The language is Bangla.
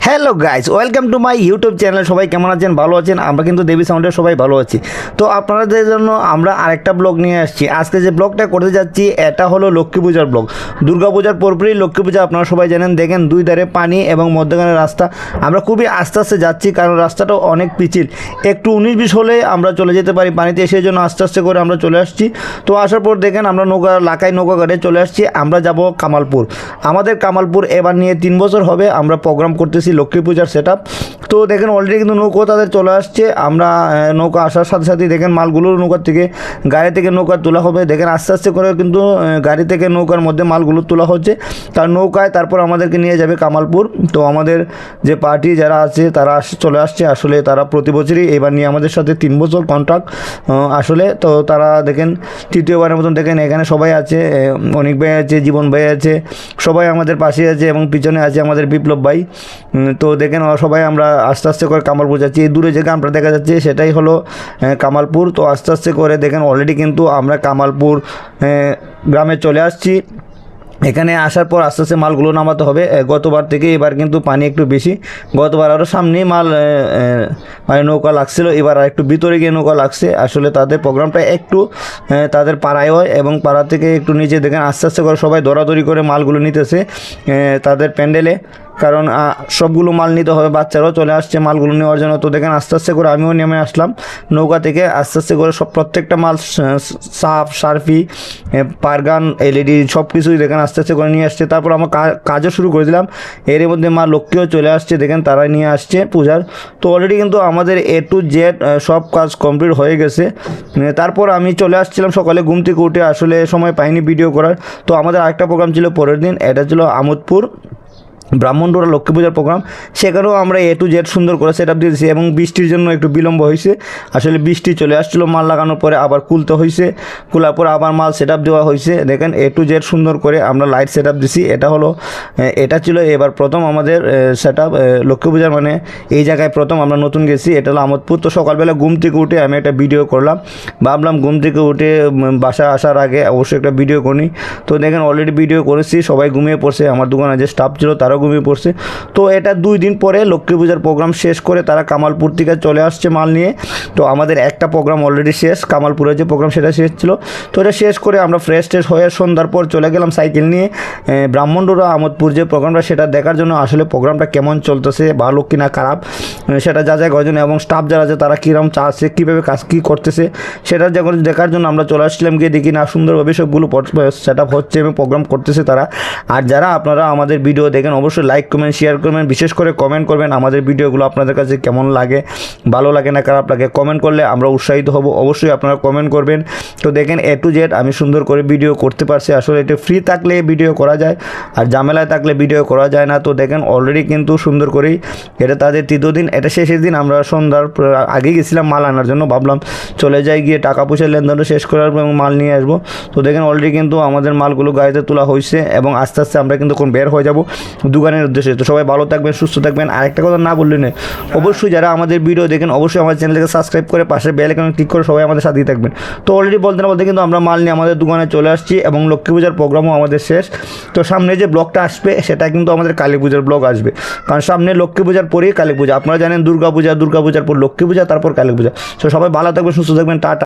Hello guys, welcome to my YouTube channel. সবাই কেমন আছেন? ভালো আছেন? আমরা কিন্তু দেবী সাউন্ডের সবাই ভালো আছি। তো আপনাদের জন্য আমরা আরেকটা ব্লগ নিয়ে আসছি। আজকে যে ব্লগটা করতে যাচ্ছি এটা হলো লক্ষ্মী পূজার ব্লগ। দুর্গা পূজার পরপরই লক্ষ্মী পূজা, আপনারা সবাই জানেন। দেখেন দুই ধারে পানি এবং মধ্যখানে রাস্তা। আমরা খুবই আস্তে আস্তে যাচ্ছি কারণ রাস্তাটা অনেক পিছিল। একটু 19-20 হলে আমরা চলে যেতে পারি পানিতে, সেই জন্য আস্তে আস্তে করে আমরা চলে আসছি। তো আসার পর দেখেন আমরা নৌকা ঘাটে চলে আসছি। আমরা যাব কামালপুর। আমাদের কামালপুর এবার নিয়ে 3 বছর হবে আমরা প্রোগ্রাম করতেছি লক্ষ্মী পূজার সেটআপ। তো দেখেন অলরেডি কিন্তু নৌকো তাদের চলে আসছে। আমরা নৌকা আসার সাথে সাথেই দেখেন মালগুলো নৌকার থেকে গাড়ি থেকে নৌকা তোলা হবে। দেখেন আস্তে আস্তে করে কিন্তু গাড়ি থেকে নৌকার মধ্যে মালগুলো তোলা হচ্ছে তার নৌকায়, তারপর আমাদেরকে নিয়ে যাবে কামালপুর। তো আমাদের যে পার্টি যারা আছে তারা চলে আসছে। আসলে তারা প্রতি বছরই এবার নিয়ে আমাদের সাথে 3 বছর কন্ট্রাক্ট আসলে। তো তারা দেখেন তৃতীয়বারের মতন দেখেন এখানে সবাই আছে। অনেক ভাই আছে, জীবন ভাই আছে, সবাই আমাদের পাশে আছে এবং পিছনে আছে আমাদের বিপ্লব ভাই। তো দেখেন সবাই আমরা আস্তে আস্তে করে কামালপুর যাচ্ছি। এই দূরে যে গ্রামটা দেখা যাচ্ছে সেটাই হলো কামালপুর। তো আস্তে আস্তে করে দেখেন অলরেডি কিন্তু আমরা কামালপুর গ্রামে চলে আসছি। এখানে আসার পর আস্তে আস্তে মালগুলো নামাতে হবে। গতবার থেকে এবার কিন্তু পানি একটু বেশি। গতবার আরও সামনেই মাল মানে নৌকা লাগছিল, এবার আর একটু ভিতরে গিয়ে নৌকা লাগছে। আসলে তাদের প্রোগ্রামটা একটু তাদের পাড়ায় হয় এবং পাড়া থেকে একটু নিচে দেখেন আস্তে আস্তে করে সবাই দৌড়াদৌড়ি করে মালগুলো নিতেছে তাদের প্যান্ডেলে, কারণ সবগুলো মাল নিতে হবে। বাচ্চারাও চলে আসছে মালগুলো নেওয়ার জন্য। তো দেখেন আস্তে আস্তে করে আমিও নেমে আসলাম নৌকা থেকে। আস্তে আস্তে করে সব প্রত্যেকটা মাল সাপ সার্ফি পারগান এলইডি সব কিছুই দেখেন আস্তে আস্তে করে নিয়ে আসছে। তারপর আমরা কাজও শুরু করে দিলাম। এর মধ্যে মা লক্ষ্মীও চলে আসছে, দেখেন তারাই নিয়ে আসছে পূজার। তো অলরেডি কিন্তু আমাদের A to Z সব কাজ কমপ্লিট হয়ে গেছে। তারপর আমি চলে আসছিলাম সকালে ঘুম থেকে উঠে, আসলে সময় পাইনি ভিডিও করার। তো আমাদের আরেকটা প্রোগ্রাম ছিল পরের দিন, এটা ছিল আমোদপুর ব্রাহ্মণডোরা লক্ষ্মী পূজার প্রোগ্রাম। সেখানেও আমরা A to Z সুন্দর করে সেটআপ দিয়েছি এবং বৃষ্টির জন্য একটু বিলম্ব হয়েছে। আসলে বৃষ্টি চলে আসছিলো, মাল লাগানোর পরে আবার খুলতে হয়েছে, খোলার পর আবার মাল সেটআপ দেওয়া হয়েছে। দেখেন A to Z সুন্দর করে আমরা লাইট সেটআপ দিছি। এটা ছিল এবার প্রথম আমাদের সেটআপ লক্ষ্মী পূজার, মানে এই জায়গায় প্রথম আমরা নতুন গেছি। এটা হলো আমোদপুর। তো সকালবেলা ঘুম থেকে উঠে আমি একটা ভিডিও করলাম, ভাবলাম ঘুম থেকে উঠে বাসায় আসার আগে অবশ্যই একটা ভিডিও করি। তো দেখেন অলরেডি ভিডিও করেছি, সবাই ঘুমিয়ে পড়ছে। আমার দোকানে যে স্টাফ ছিল তারাও ঘুমিয়ে পড়ছে। তো এটা 2 দিন পরে লক্ষ্মী পূজার প্রোগ্রাম শেষ করে তারা কামালপুর থেকে চলে আসছে মাল নিয়ে। তো আমাদের একটা প্রোগ্রাম অলরেডি শেষ, কামালপুরের যে প্রোগ্রাম সেটা শেষ ছিল। তো এটা শেষ করে আমরা ফ্রেশ ট্রেশ হয়ে সন্ধ্যার পর চলে গেলাম সাইকেল নিয়ে ব্রাহ্মণডোরা আমোদপুর যে প্রোগ্রামটা সেটা দেখার জন্য। আসলে প্রোগ্রামটা কেমন চলতেছে, ভালো কি না খারাপ, সেটা যাচাই করার জন্য এবং স্টাফ যারা আছে তারা কীরকম চাচ্ছে, কীভাবে কাজ কী করতেছে সেটা যখন দেখার জন্য আমরা চলে আসছিলাম। গিয়ে দেখি না সুন্দরভাবে সবগুলো সেট আপ হচ্ছে এবং প্রোগ্রাম করতেছে তারা। আর যারা আপনারা আমাদের ভিডিও দেখেন অবশ্যই লাইক কমেন্ট শেয়ার করবেন, বিশেষ করে কমেন্ট করবেন আমাদের ভিডিওগুলো আপনাদের কাছে কেমন লাগে, ভালো লাগে না খারাপ লাগে। কমেন্ট করলে আমরা উৎসাহিত হব, অবশ্যই আপনারা কমেন্ট করবেন। তো দেখেন A to Z আমি সুন্দর করে ভিডিও করতে পারছি। আসলে এটা ফ্রি থাকলে ভিডিও করা যায়, আর ঝামেলায় থাকলে ভিডিও করা যায় না। তো দেখেন অলরেডি কিন্তু সুন্দর করেই এটা তাদের 3য় দিন, এটা শেষের দিন। আমরা সন্ধ্যার আগে গেছিলাম মাল আনার জন্য, ভাবলাম চলে যাই, গিয়ে টাকা পয়সার লেনদেনটা শেষ করে আসবো এবং মাল নিয়ে আসবো। তো দেখেন অলরেডি কিন্তু আমাদের মালগুলো গাড়িতে তোলা হয়েছে এবং আস্তে আস্তে আমরা কিন্তু এখন বের হয়ে যাব দোকানের উদ্দেশ্যে। তো সবাই ভালো থাকবেন, সুস্থ থাকবেন। আরেকটা কথা না বললে নয়, অবশ্যই যারা আমাদের ভিডিও দেখেন অবশ্যই আমাদের চ্যানেলকে সাবস্ক্রাইব করে পাশে বেল আইকনে ক্লিক করে সবাই আমাদের সাথেই থাকবেন। তো অলরেডি বলতে না বলতে কিন্তু আমরা মাল নিয়ে আমাদের দোকানে চলে আসছি এবং লক্ষ্মী পূজার প্রোগ্রামও আমাদের শেষ। তো সামনে যে ব্লগটা আসবে সেটা কিন্তু আমাদের কালী পূজার ব্লগ আসবে, কারণ সামনে লক্ষ্মী পূজার পরেই কালী পূজা। আপনারা জানেন দুর্গা পূজার পর লক্ষ্মী পূজা, তারপর কালী পূজা। তো সবাই ভালো থাকবেন, সুস্থ থাকবেন, টাটা।